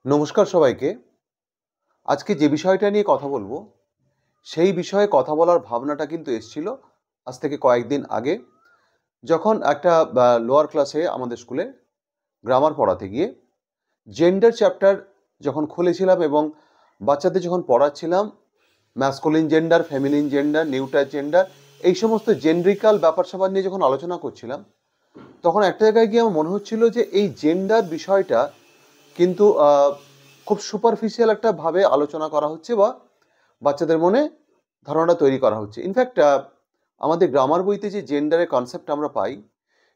নমস্কার সবাইকে। আজকে যে বিষয়টা নিয়ে কথা বলবো, সেই বিষয়ে কথা বলার ভাবনাটা কিন্তু এসছিল আজ থেকে কয়েকদিন আগে। যখন একটা লোয়ার ক্লাসে আমাদের স্কুলে গ্রামার পড়াতে গিয়ে জেন্ডার চ্যাপ্টার যখন খুলেছিলাম এবং বাচ্চাদের যখন পড়াচ্ছিলাম, masculine gender, feminine gender, neuter gender, এই সমস্ত জেন্ড্রিক্যাল ব্যাপার-স্যাপার নিয়ে যখন আলোচনা করছিলাম, তখন একটা জায়গায় গিয়ে আমার মনে হচ্ছিল যে এই জেন্ডার বিষয়টা কিন্তু খুব সুপারফিশিয়াল একটা ভাবে আলোচনা করা হচ্ছে বা বাচ্চাদের মনে ধারণা তৈরি করা হচ্ছে। ইনফ্যাক্ট আমাদের গ্রামার বইতে যে জেন্ডারের কনসেপ্ট আমরা পাই,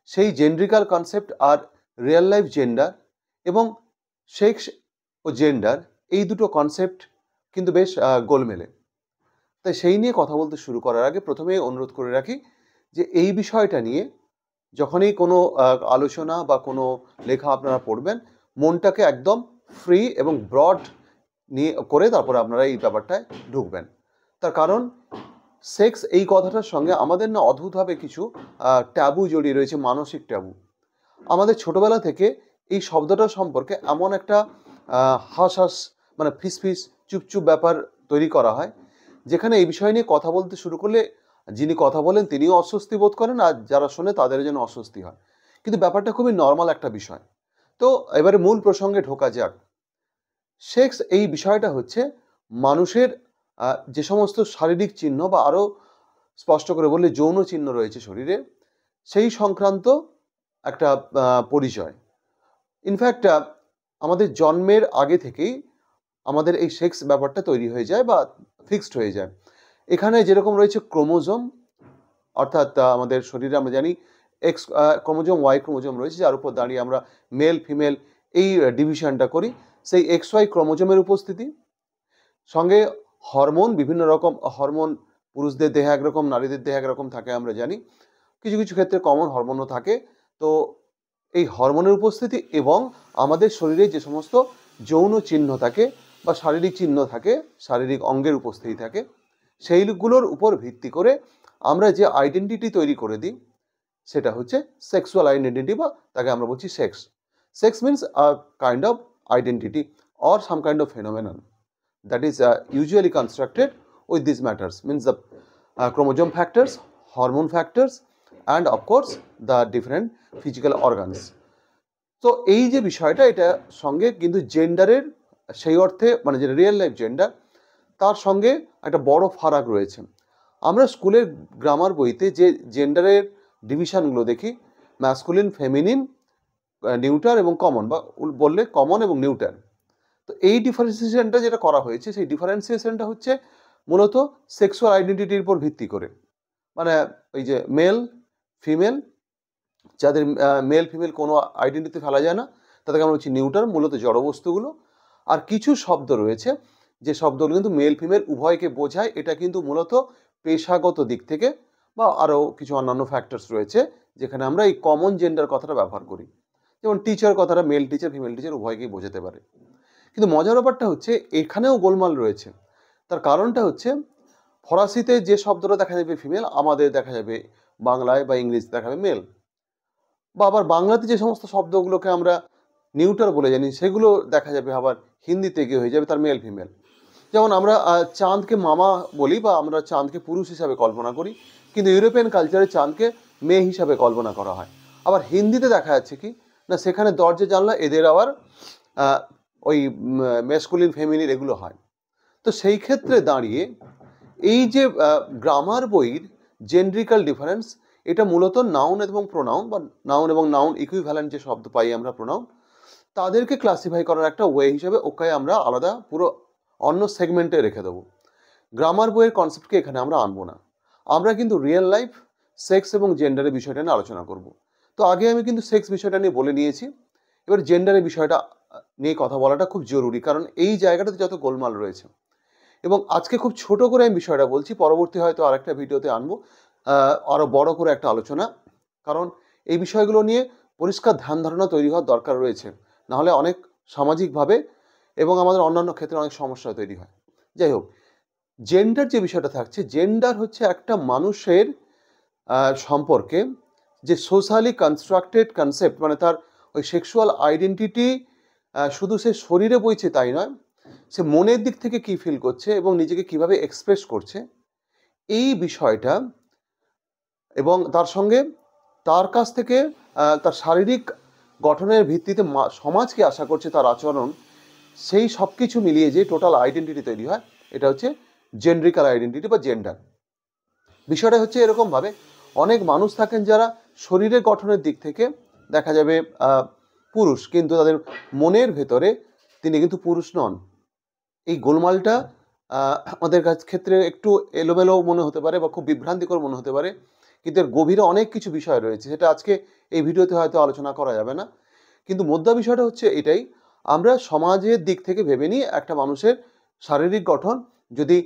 সেই জেন্ড্রিক্যাল কনসেপ্ট আর রিয়েল লাইফ জেন্ডার এবং সেক্স ও জেন্ডার, এই দুটো কনসেপ্ট কিন্তু বেশ গোলমেলে। তাই সেই নিয়ে কথা বলতে শুরু করার আগে প্রথমেই অনুরোধ করে রাখি যে এই বিষয়টা নিয়ে যখনই কোনো আলোচনা বা কোনো লেখা আপনারা পড়বেন, মনটাকে একদম ফ্রি এবং ব্রড নিয়ে করে তারপরে আপনারা এই ব্যাপারটায় ঢুকবেন। তার কারণ সেক্স এই কথাটার সঙ্গে আমাদের না অদ্ভুতভাবে কিছু ট্যাবু জড়িয়ে রয়েছে, মানসিক ট্যাবু। আমাদের ছোটবেলা থেকে এই শব্দটা সম্পর্কে এমন একটা হাস হাস মানে ফিসফিস চুপচুপ ব্যাপার তৈরি করা হয়, যেখানে এই বিষয় নিয়ে কথা বলতে শুরু করলে যিনি কথা বলেন তিনিও অস্বস্তি বোধ করেন, আর যারা শোনে তাদের যেন অস্বস্তি হয়। কিন্তু ব্যাপারটা খুবই নর্মাল একটা বিষয়। তো এবারে মূল প্রসঙ্গে ঢোকা যাক। সেক্স এই বিষয়টা হচ্ছে মানুষের যে সমস্ত শারীরিক চিহ্ন বা আরও স্পষ্ট করে বললে যৌন চিহ্ন রয়েছে শরীরে, সেই সংক্রান্ত একটা পরিচয়। ইনফ্যাক্ট আমাদের জন্মের আগে থেকেই আমাদের এই সেক্স ব্যাপারটা তৈরি হয়ে যায় বা ফিক্সড হয়ে যায়। এখানে যেরকম রয়েছে ক্রোমোজোম, অর্থাৎ আমাদের শরীরে আমরা জানি এক্স ক্রোমোজোম, ওয়াই ক্রোমোজোম রয়েছে, যার উপর দাঁড়িয়ে আমরা মেল ফিমেল এই ডিভিশনটা করি। সেই এক্স ওয়াই ক্রোমোজোমের উপস্থিতি, সঙ্গে হরমোন, বিভিন্ন রকম হরমোন, পুরুষদের দেহে একরকম, নারীদের দেহে একরকম থাকে আমরা জানি। কিছু কিছু ক্ষেত্রে কমন হরমোনও থাকে। তো এই হরমোনের উপস্থিতি এবং আমাদের শরীরে যে সমস্ত যৌন চিহ্ন থাকে বা শারীরিক চিহ্ন থাকে, শারীরিক অঙ্গের উপস্থিতি থাকে, সেইগুলোর উপর ভিত্তি করে আমরা যে আইডেন্টিটি তৈরি করে দিই, সেটা হচ্ছে সেক্সুয়াল আইডেন্টিটি, বা তাকে আমরা বলছি sex. Sex means a kind of identity or some kind of phenomenon that is usually constructed with these matters, means the chromosome factors, hormone factors, and of course the different physical organs. তো এই যে বিষয়টা, এটা সঙ্গে কিন্তু জেন্ডারের সেই অর্থে মানে যে রিয়েল লাইফ জেন্ডার, তার সঙ্গে একটা বড় ফারাক রয়েছে। আমরা স্কুলের গ্রামার বইতে যে জেন্ডারের ডিভিশনগুলো দেখি, ম্যাসকুলিন, ফেমিনিন, নিউটার এবং কমন, বা বললে কমন এবং নিউটার। তো এই ডিফারেন্সিয়েশনটা যেটা করা হয়েছে, সেই ডিফারেন্সিয়েশনটা হচ্ছে মূলত সেক্সুয়াল আইডেন্টিটির উপর ভিত্তি করে। মানে ওই যে মেল ফিমেল, যাদের মেল ফিমেল কোনো আইডেন্টিটি ফেলা যায় না, তাদেরকে আমরা বলছি নিউটার, মূলত জড়বস্তুগুলো। আর কিছু শব্দ রয়েছে যে শব্দগুলো কিন্তু মেল ফিমেল উভয়কে বোঝায়, এটা কিন্তু মূলত পেশাগত দিক থেকে বা আরও কিছু অন্যান্য ফ্যাক্টরস রয়েছে যেখানে আমরা এই কমন জেন্ডার কথাটা ব্যবহার করি। যেমন টিচার কথাটা মেল টিচার ফিমেল টিচার উভয়কেই বোঝাতে পারে। কিন্তু মজার ব্যাপারটা হচ্ছে এখানেও গোলমাল রয়েছে। তার কারণটা হচ্ছে ফরাসিতে যে শব্দটা দেখা যাবে ফিমেল, আমাদের দেখা যাবে বাংলায় বা ইংরেজিতে দেখা যাবে মেল। বা আবার বাংলাতে যে সমস্ত শব্দগুলোকে আমরা নিউটার বলে জানি, সেগুলো দেখা যাবে আবার হিন্দিতে গিয়ে হয়ে যাবে তার মেল ফিমেল। যেমন আমরা চাঁদকে মামা বলি বা আমরা চাঁদকে পুরুষ হিসাবে কল্পনা করি, কিন্তু ইউরোপিয়ান কালচারে চাঁদকে মেয়ে হিসাবে কল্পনা করা হয়। আবার হিন্দিতে দেখা যাচ্ছে কি না, সেখানে দরজা জানলা এদের আবার ওই ম্যাসকুলিন ফেমিনিন এগুলো হয়। তো সেই ক্ষেত্রে দাঁড়িয়ে এই যে গ্রামার বইয়ের জেন্ড্রিক্যাল ডিফারেন্স, এটা মূলত নাউন এবং প্রোনাউন, বা নাউন এবং নাউন ইকুইভ্যালেন্ট যে শব্দ পাই আমরা প্রোনাউন, তাদেরকে ক্লাসিফাই করার একটা ওয়ে হিসেবে ওকে আমরা আলাদা পুরো অন্য সেগমেন্টে রেখে দেবো। গ্রামার বইয়ের কনসেপ্টকে এখানে আমরা আনবো না। আমরা কিন্তু রিয়েল লাইফ সেক্স এবং জেন্ডারের বিষয়টা নিয়ে আলোচনা করব। তো আগে আমি কিন্তু সেক্স বিষয়টা নিয়ে বলে নিয়েছি, এবার জেন্ডারের বিষয়টা নিয়ে কথা বলাটা খুব জরুরি, কারণ এই জায়গাটাতে যত গোলমাল রয়েছে। এবং আজকে খুব ছোট করে আমি বিষয়টা বলছি, পরবর্তী হয়তো আরেকটা ভিডিওতে আনবো আরও বড় করে একটা আলোচনা, কারণ এই বিষয়গুলো নিয়ে পরিষ্কার ধ্যান ধারণা তৈরি হওয়ার দরকার রয়েছে। নাহলে অনেক সামাজিকভাবে এবং আমাদের অন্যান্য ক্ষেত্রে অনেক সমস্যা তৈরি হয়। যাই হোক, জেন্ডার যে বিষয়টা থাকছে, জেন্ডার হচ্ছে একটা মানুষের সম্পর্কে যে সোশ্যালি কনস্ট্রাক্টেড কনসেপ্ট, মানে তার ওই সেক্সুয়াল আইডেন্টিটি শুধু সে শরীরে বইছে তাই নয়, সে মনের দিক থেকে কি ফিল করছে এবং নিজেকে কিভাবে এক্সপ্রেস করছে এই বিষয়টা, এবং তার সঙ্গে তার কাছ থেকে তার শারীরিক গঠনের ভিত্তিতে সমাজ কি আশা করছে তার আচরণ, সেই সব কিছু মিলিয়ে যে টোটাল আইডেন্টিটি তৈরি হয়, এটা হচ্ছে জেন্ড্রিক্যাল আইডেন্টিটি বা জেন্ডার। বিষয়টা হচ্ছে এরকমভাবে, অনেক মানুষ থাকেন যারা শরীরের গঠনের দিক থেকে দেখা যাবে পুরুষ, কিন্তু তাদের মনের ভেতরে তিনি কিন্তু পুরুষ নন। এই গোলমালটা আমাদের ক্ষেত্রে একটু এলোমেলো মনে হতে পারে বা খুব বিভ্রান্তিকর মনে হতে পারে, কিন্তু এর গভীরে অনেক কিছু বিষয় রয়েছে, সেটা আজকে এই ভিডিওতে হয়তো আলোচনা করা যাবে না। কিন্তু মুদ্রা বিষয়টা হচ্ছে এটাই, আমরা সমাজের দিক থেকে ভেবে নিই একটা মানুষের শারীরিক গঠন যদি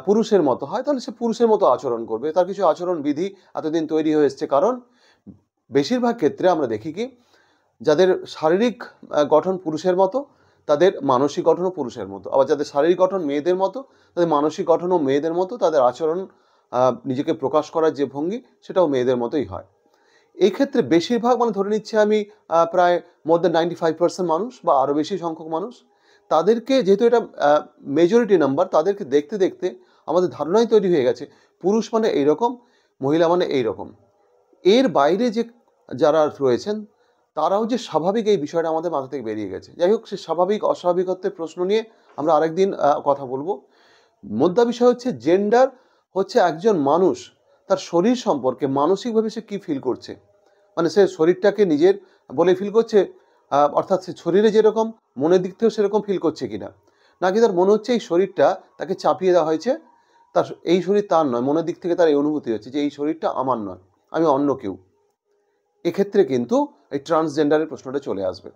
পুরুষের মতো হয় তাহলে সে পুরুষের মতো আচরণ করবে, তার কিছু আচরণ বিধি এতদিন তৈরি হয়ে এসছে। কারণ বেশিরভাগ ক্ষেত্রে আমরা দেখি কি, যাদের শারীরিক গঠন পুরুষের মতো তাদের মানসিক গঠনও পুরুষের মতো, আবার যাদের শারীরিক গঠন মেয়েদের মতো তাদের মানসিক গঠনও মেয়েদের মতো, তাদের আচরণ নিজেকে প্রকাশ করার যে ভঙ্গি সেটাও মেয়েদের মতোই হয়। এই ক্ষেত্রে বেশিরভাগ, মানে ধরে নিচ্ছে আমি প্রায় মোর দেন 95% মানুষ বা আরও বেশি সংখ্যক মানুষ, তাদেরকে, যেহেতু এটা মেজরিটি নাম্বার, তাদেরকে দেখতে দেখতে আমাদের ধারণাই তৈরি হয়ে গেছে পুরুষ মানে এইরকম, মহিলা মানে এইরকম। এর বাইরে যে যারা রয়েছেন তারাও যে স্বাভাবিক, এই বিষয়টা আমাদের মাথা থেকে বেরিয়ে গেছে। যাই হোক, সে স্বাভাবিক অস্বাভাবিকত্বের প্রশ্ন নিয়ে আমরা আরেকদিন কথা বলবো। মুদ্রা বিষয় হচ্ছে জেন্ডার হচ্ছে একজন মানুষ তার শরীর সম্পর্কে মানসিকভাবে সে কী ফিল করছে, মানে সে শরীরটাকে নিজের বলে ফিল করছে, অর্থাৎ সে শরীরে যেরকম মনের দিক থেকেও সেরকম ফিল করছে কিনা, নাকি তার মনে হচ্ছে এই শরীরটা তাকে চাপিয়ে দেওয়া হয়েছে, তার এই শরীর তার নয়, মনের দিক থেকে তার এই অনুভূতি হচ্ছে যে এই শরীরটা আমার নয়, আমি অন্য কেউ। এক্ষেত্রে কিন্তু এই ট্রান্সজেন্ডারের প্রশ্নটা চলে আসবে।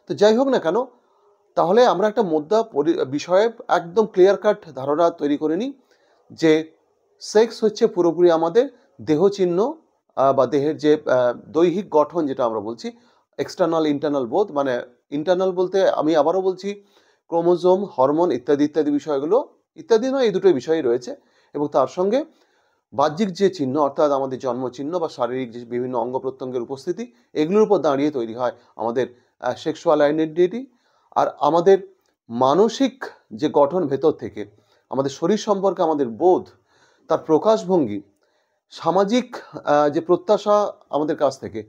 তো যাই হোক না কেন, তাহলে আমরা একটা মুদ্রা বিষয়ে একদম ক্লিয়ার কাট ধারণা তৈরি করে নিই যে সেক্স হচ্ছে পুরোপুরি আমাদের দেহচিহ্ন বা দেহের যে দৈহিক গঠন, যেটা আমরা বলছি এক্সটার্নাল ইন্টারনাল বোধ, মানে ইন্টারনাল বলতে আমি আবারও বলছি ক্রোমোজোম, হরমোন ইত্যাদি ইত্যাদি বিষয়গুলো, ইত্যাদি নয়, এই দুটোই বিষয়ই রয়েছে, এবং তার সঙ্গে বাহ্যিক যে চিহ্ন অর্থাৎ আমাদের জন্মচিহ্ন বা শারীরিক যে বিভিন্ন অঙ্গ প্রত্যঙ্গের উপস্থিতি, এগুলোর উপর দাঁড়িয়ে তৈরি হয় আমাদের সেক্সুয়াল আইডেন্টিটি। আর আমাদের মানসিক যে গঠন ভেতর থেকে, আমাদের শরীর সম্পর্কে আমাদের বোধ, তার প্রকাশভঙ্গি, সামাজিক যে প্রত্যাশা আমাদের কাছ থেকে,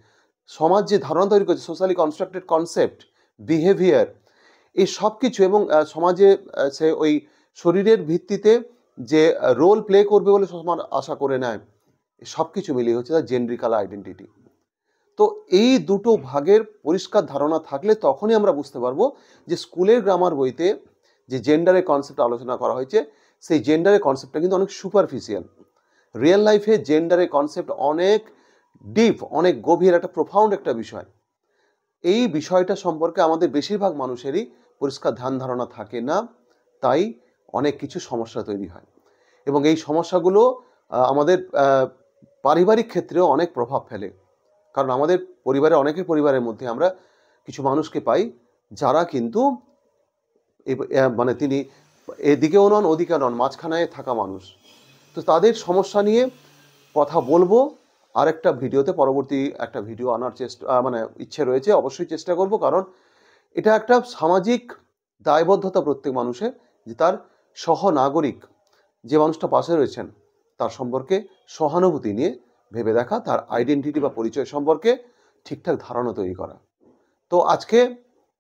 সমাজ যে ধারণা তৈরি করছে, সোশ্যালি কনস্ট্রাক্টেড কনসেপ্ট, বিহেভিয়ার, এই সব কিছু, এবং সমাজে সে ওই শরীরের ভিত্তিতে যে রোল প্লে করবে বলে সমাজ আশা করে নেয়, সব কিছু মিলিয়ে হচ্ছে তার জেন্ড্রিক্যাল আইডেন্টিটি। তো এই দুটো ভাগের পরিষ্কার ধারণা থাকলে তখনই আমরা বুঝতে পারবো যে স্কুলের গ্রামার বইতে যে জেন্ডারের কনসেপ্ট আলোচনা করা হয়েছে, সেই জেন্ডারের কনসেপ্টটা কিন্তু অনেক সুপারফিশিয়াল। রিয়েল লাইফে জেন্ডারের কনসেপ্ট অনেক ডিপ, অনেক গভীর, একটা প্রোফাউন্ড একটা বিষয়। এই বিষয়টা সম্পর্কে আমাদের বেশিরভাগ মানুষেরই পরিষ্কার ধ্যান ধারণা থাকে না, তাই অনেক কিছু সমস্যা তৈরি হয়, এবং এই সমস্যাগুলো আমাদের পারিবারিক ক্ষেত্রেও অনেক প্রভাব ফেলে। কারণ আমাদের পরিবারে, অনেকের পরিবারের মধ্যে আমরা কিছু মানুষকে পাই যারা কিন্তু মানে তিনি এদিকেও নন ওদিকে নন, মাঝখানে থাকা মানুষ। তো তাদের সমস্যা নিয়ে কথা বলবো আরেকটা ভিডিওতে, পরবর্তী একটা ভিডিও আনার চেষ্টা মানে ইচ্ছে রয়েছে, অবশ্যই চেষ্টা করব, কারণ এটা একটা সামাজিক দায়বদ্ধতা প্রত্যেক মানুষের, যে তার সহনাগরিক যে মানুষটা পাশে রয়েছেন তার সম্পর্কে সহানুভূতি নিয়ে ভেবে দেখা, তার আইডেন্টিটি বা পরিচয় সম্পর্কে ঠিকঠাক ধারণা তৈরি করা। তো আজকে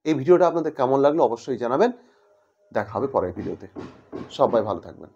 এই ভিডিওটা আপনাদের কেমন লাগলো অবশ্যই জানাবেন। দেখা হবে পরের ভিডিওতে। সবাই ভালো থাকবেন।